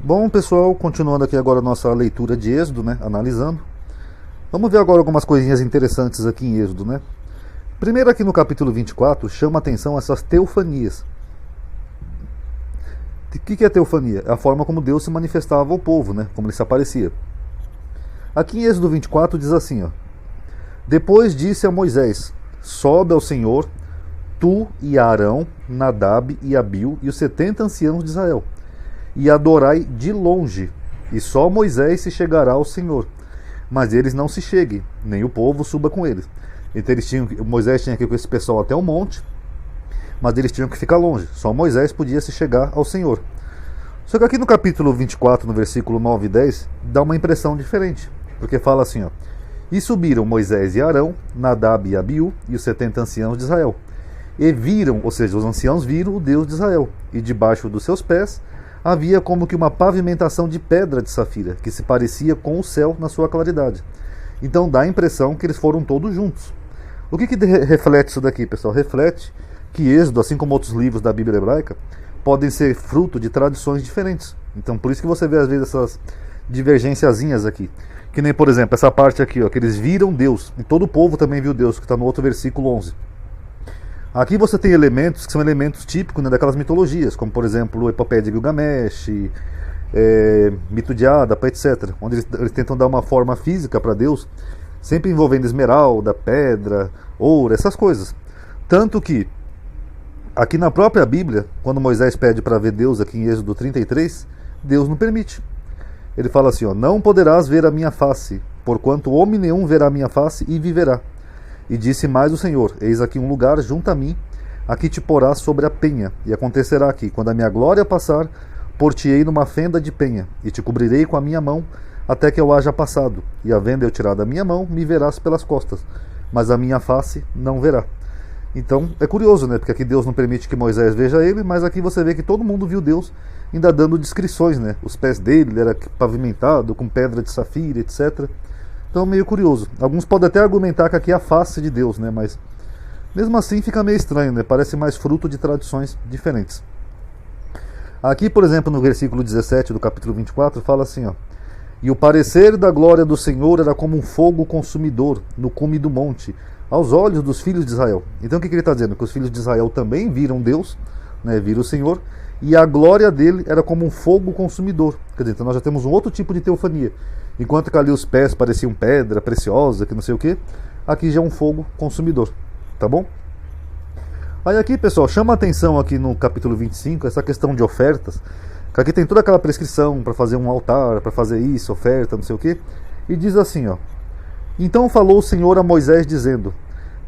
Bom, pessoal, continuando aqui agora a nossa leitura de Êxodo, né, analisando. Vamos ver agora algumas coisinhas interessantes aqui em Êxodo, né? Primeiro aqui no capítulo 24, chama atenção essas teofanias. O que é teofania? É a forma como Deus se manifestava ao povo, né? Como ele se aparecia. Aqui em Êxodo 24 diz assim, ó: Depois disse a Moisés: Sobe ao Senhor, tu e Arão, Nadab e Abiú e os 70 anciãos de Israel, e adorai de longe, e só Moisés se chegará ao Senhor, mas eles não se cheguem, nem o povo suba com eles. Então Moisés tinha que ir com esse pessoal até o monte, mas eles tinham que ficar longe, só Moisés podia se chegar ao Senhor. Só que aqui no capítulo 24, no versículo 9 e 10, dá uma impressão diferente, porque fala assim, ó: E subiram Moisés e Arão, Nadab e Abiú e os 70 anciãos de Israel, e viram, ou seja, os anciãos viram o Deus de Israel, e debaixo dos seus pés havia como que uma pavimentação de pedra de safira, que se parecia com o céu na sua claridade. Então dá a impressão que eles foram todos juntos. O que reflete isso daqui, pessoal? Reflete que Êxodo, assim como outros livros da Bíblia hebraica, podem ser fruto de tradições diferentes. Então por isso que você vê às vezes essas divergênciazinhas aqui. Que nem, por exemplo, essa parte aqui, ó, que eles viram Deus, e todo o povo também viu Deus, que está no outro versículo 11. Aqui você tem elementos que são elementos típicos, né, daquelas mitologias, como por exemplo a Epopeia de Gilgamesh, Mito de Adapa, etc. Onde eles tentam dar uma forma física para Deus, sempre envolvendo esmeralda, pedra, ouro, essas coisas. Tanto que, aqui na própria Bíblia, quando Moisés pede para ver Deus, aqui em Êxodo 33, Deus não permite. Ele fala assim, ó: Não poderás ver a minha face, porquanto homem nenhum verá a minha face e viverá. E disse mais o Senhor: Eis aqui um lugar junto a mim, aqui te porás sobre a penha, e acontecerá que, quando a minha glória passar, por-te-ei numa fenda de penha, e te cobrirei com a minha mão, até que eu haja passado, e havendo eu tirado a minha mão, me verás pelas costas, mas a minha face não verá. Então é curioso, né? Porque aqui Deus não permite que Moisés veja ele, mas aqui você vê que todo mundo viu Deus, ainda dando descrições, né? Os pés dele era pavimentado com pedra de safira, etc. Então meio curioso. Alguns podem até argumentar que aqui é a face de Deus, né? Mas mesmo assim fica meio estranho, né? Parece mais fruto de tradições diferentes. Aqui, por exemplo, no versículo 17 do capítulo 24, fala assim, ó: E o parecer da glória do Senhor era como um fogo consumidor no cume do monte, aos olhos dos filhos de Israel. Então o que ele está dizendo? Que os filhos de Israel também viram Deus, né? Viram o Senhor, e a glória dele era como um fogo consumidor. Quer dizer, então nós já temos um outro tipo de teofania. Enquanto que ali os pés pareciam pedra preciosa, que não sei o que, aqui já é um fogo consumidor, tá bom? Aí aqui, pessoal, chama a atenção aqui no capítulo 25, essa questão de ofertas, que aqui tem toda aquela prescrição para fazer um altar, para fazer isso, oferta, não sei o que, e diz assim, ó: Então falou o Senhor a Moisés, dizendo: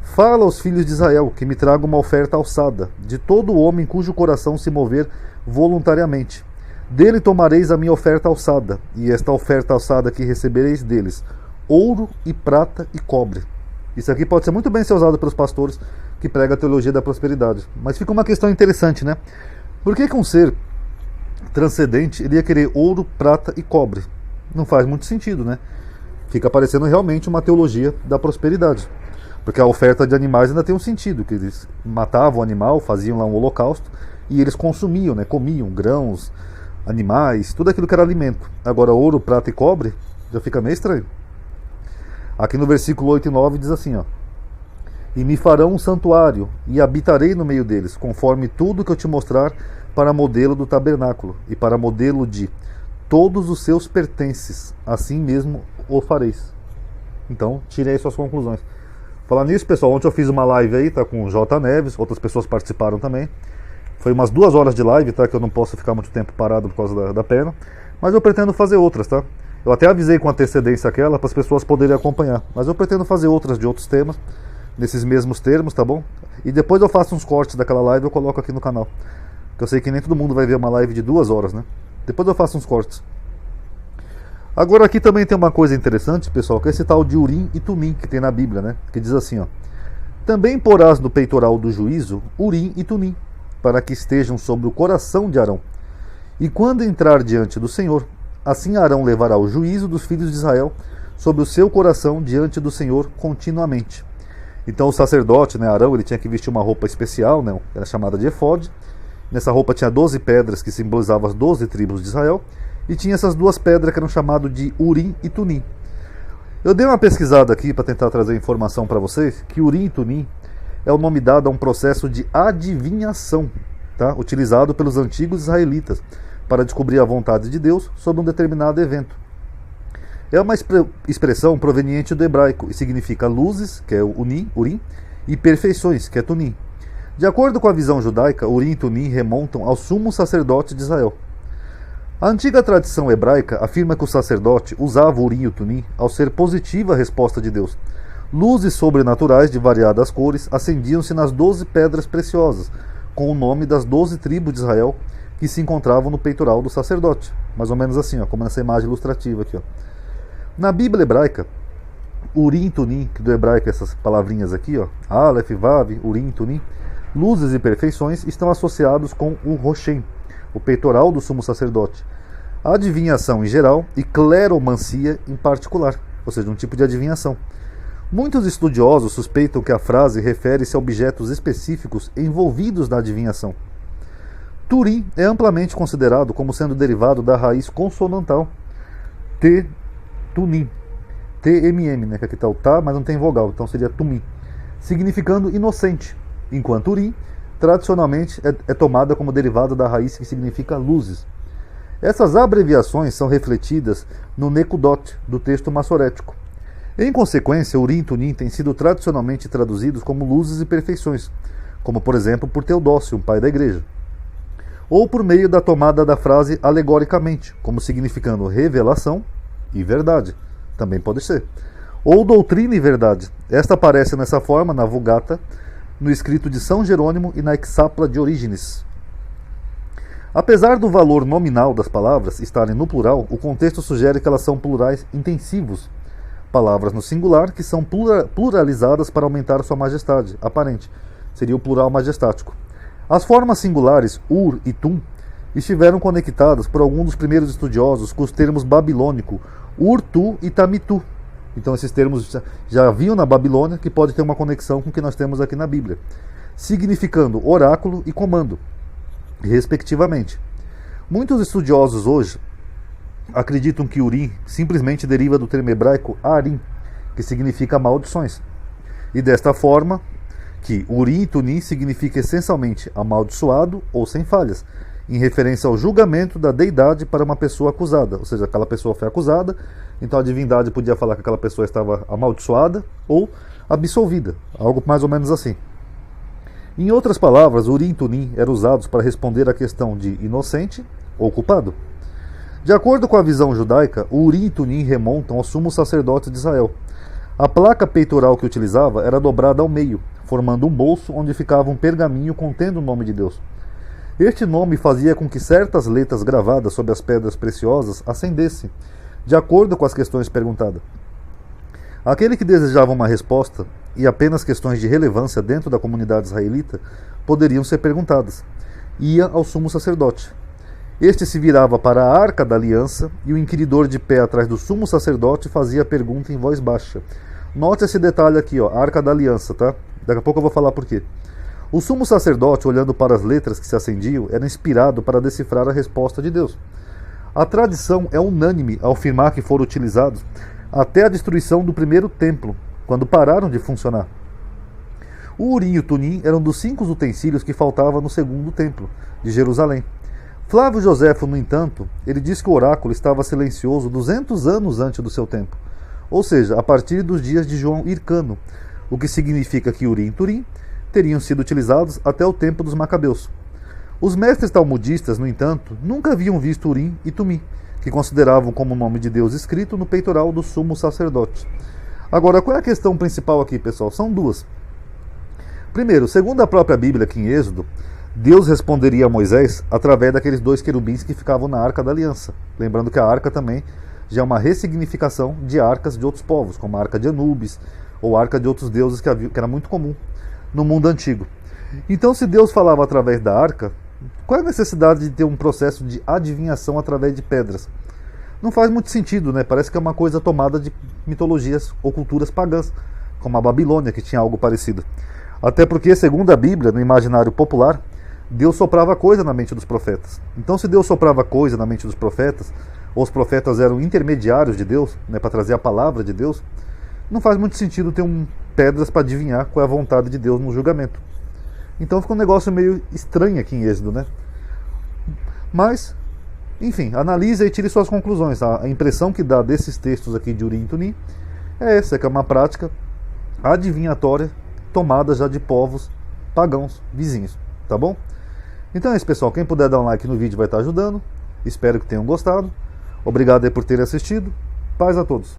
Fala aos filhos de Israel, que me tragam uma oferta alçada, de todo homem cujo coração se mover voluntariamente. Dele tomareis a minha oferta alçada, e esta oferta alçada que recebereis deles: ouro e prata e cobre. Isso aqui pode ser muito bem ser usado pelos pastores que pregam a teologia da prosperidade. Mas fica uma questão interessante, né? Por que um ser transcendente iria querer ouro, prata e cobre? Não faz muito sentido, né? Fica parecendo realmente uma teologia da prosperidade. Porque a oferta de animais ainda tem um sentido, que eles matavam o animal, faziam lá um holocausto, e eles consumiam, né? Comiam grãos, animais, tudo aquilo que era alimento. Agora ouro, prata e cobre já fica meio estranho. Aqui no versículo 8 e 9 diz assim, ó: E me farão um santuário, e habitarei no meio deles, conforme tudo que eu te mostrar, para modelo do tabernáculo, e para modelo de todos os seus pertences, assim mesmo o fareis. Então, tirei suas conclusões. Falar nisso, pessoal, ontem eu fiz uma live aí, tá, com o J. Neves, outras pessoas participaram também. Foi umas 2 horas de live, tá? Que eu não posso ficar muito tempo parado por causa da perna. Mas eu pretendo fazer outras, tá? Eu até avisei com antecedência aquela para as pessoas poderem acompanhar. Mas eu pretendo fazer outras de outros temas, nesses mesmos termos, tá bom? E depois eu faço uns cortes daquela live e eu coloco aqui no canal. Que eu sei que nem todo mundo vai ver uma live de 2 horas, né? Depois eu faço uns cortes. Agora aqui também tem uma coisa interessante, pessoal, que é esse tal de Urim e Tumim que tem na Bíblia, né? Que diz assim, ó: Também porás no peitoral do juízo Urim e Tumim, para que estejam sobre o coração de Arão. E quando entrar diante do Senhor, assim Arão levará o juízo dos filhos de Israel sobre o seu coração diante do Senhor continuamente. Então o sacerdote, né, Arão, ele tinha que vestir uma roupa especial, né, era chamada de efode. Nessa roupa tinha 12 pedras que simbolizavam as 12 tribos de Israel. e tinha essas duas pedras que eram chamadas de Urim e Tumim. Eu dei uma pesquisada aqui para tentar trazer informação para vocês, que Urim e Tumim é o nome dado a um processo de adivinhação, tá? Utilizado pelos antigos israelitas para descobrir a vontade de Deus sobre um determinado evento. É uma expressão proveniente do hebraico e significa luzes, que é o Urim, e perfeições, que é Tumim. De acordo com a visão judaica, Urim e Tumim remontam ao sumo sacerdote de Israel. A antiga tradição hebraica afirma que o sacerdote usava o Urim e o Tumim ao ser positiva a resposta de Deus. Luzes sobrenaturais de variadas cores acendiam-se nas 12 pedras preciosas, com o nome das 12 tribos de Israel que se encontravam no peitoral do sacerdote. Mais ou menos assim, ó, como nessa imagem ilustrativa aqui. Ó. Na Bíblia hebraica, Urim e Tumim, que do hebraico essas palavrinhas aqui, ó, Aleph, Vav, Urim e Tumim, luzes e perfeições, estão associados com o Roshem, o peitoral do sumo sacerdote, a adivinhação em geral e cleromancia em particular, ou seja, um tipo de adivinhação. Muitos estudiosos suspeitam que a frase refere-se a objetos específicos envolvidos na adivinhação. Turim é amplamente considerado como sendo derivado da raiz consonantal Tunim, TMM, né, que aqui está o tá, mas não tem vogal, então seria Tumim, significando inocente, enquanto Urim tradicionalmente é tomada como derivada da raiz que significa luzes. Essas abreviações são refletidas no Nekudot do texto massorético. Em consequência, Urim e Tumim têm sido tradicionalmente traduzidos como luzes e perfeições, como por exemplo por Teodócio, um pai da igreja, ou por meio da tomada da frase alegoricamente, como significando revelação e verdade, também pode ser, ou doutrina e verdade. Esta aparece nessa forma na Vulgata, no escrito de São Jerônimo e na Exapla de Orígenes. Apesar do valor nominal das palavras estarem no plural, o contexto sugere que elas são plurais intensivos, palavras no singular que são pluralizadas para aumentar sua majestade aparente, seria o plural majestático. As formas singulares Ur e Tum estiveram conectadas por alguns dos primeiros estudiosos com os termos babilônico Ur-Tu e Tamitu. Então esses termos já haviam na Babilônia, que pode ter uma conexão com o que nós temos aqui na Bíblia, significando oráculo e comando, respectivamente. Muitos estudiosos hoje acreditam que Urim simplesmente deriva do termo hebraico Arim, que significa maldições. E desta forma, que Urim e Tumim significa essencialmente amaldiçoado ou sem falhas, em referência ao julgamento da deidade para uma pessoa acusada. Ou seja, aquela pessoa foi acusada, então a divindade podia falar que aquela pessoa estava amaldiçoada ou absolvida, algo mais ou menos assim. Em outras palavras, Urim e Tumim eram usados para responder à questão de inocente ou culpado. De acordo com a visão judaica, o Urim e Tumim remontam ao sumo sacerdote de Israel. A placa peitoral que utilizava era dobrada ao meio, formando um bolso onde ficava um pergaminho contendo o nome de Deus. Este nome fazia com que certas letras gravadas sobre as pedras preciosas acendessem, de acordo com as questões perguntadas. Aquele que desejava uma resposta, e apenas questões de relevância dentro da comunidade israelita, poderiam ser perguntadas. Ia ao sumo sacerdote. Este se virava para a Arca da Aliança e o inquiridor de pé atrás do sumo sacerdote fazia a pergunta em voz baixa. Note esse detalhe aqui, ó, Arca da Aliança, tá? Daqui a pouco eu vou falar por quê. O sumo sacerdote, olhando para as letras que se acendiam, era inspirado para decifrar a resposta de Deus. A tradição é unânime ao afirmar que foram utilizados até a destruição do primeiro templo, quando pararam de funcionar. O Urim e o Tumim eram dos 5 utensílios que faltavam no segundo templo de Jerusalém. Flávio Joséfo, no entanto, ele diz que o oráculo estava silencioso 200 anos antes do seu tempo, ou seja, a partir dos dias de João Hircano, o que significa que Urim e Tumim teriam sido utilizados até o tempo dos Macabeus. Os mestres talmudistas, no entanto, nunca haviam visto Urim e Tumim, que consideravam como o nome de Deus escrito no peitoral do sumo sacerdote. Agora, qual é a questão principal aqui, pessoal? São duas. Primeiro, segundo a própria Bíblia aqui em Êxodo, Deus responderia a Moisés através daqueles 2 querubins que ficavam na Arca da Aliança. Lembrando que a arca também já é uma ressignificação de arcas de outros povos, como a Arca de Anubis ou a Arca de outros deuses que era muito comum no mundo antigo. Então, se Deus falava através da arca, qual é a necessidade de ter um processo de adivinhação através de pedras? Não faz muito sentido, né? Parece que é uma coisa tomada de mitologias ou culturas pagãs, como a Babilônia, que tinha algo parecido. Até porque, segundo a Bíblia, no imaginário popular, Deus soprava coisa na mente dos profetas. Então, se Deus soprava coisa na mente dos profetas, ou os profetas eram intermediários de Deus, né, para trazer a palavra de Deus, não faz muito sentido ter pedras para adivinhar qual é a vontade de Deus no julgamento. Então fica um negócio meio estranho aqui em Êxodo, né? Mas, enfim, analise e tire suas conclusões. A impressão que dá desses textos aqui de Urim e Tumim é essa, que é uma prática adivinhatória tomada já de povos pagãos vizinhos, tá bom? Então é isso, pessoal. Quem puder dar um like no vídeo vai estar ajudando. Espero que tenham gostado. Obrigado aí por terem assistido. Paz a todos.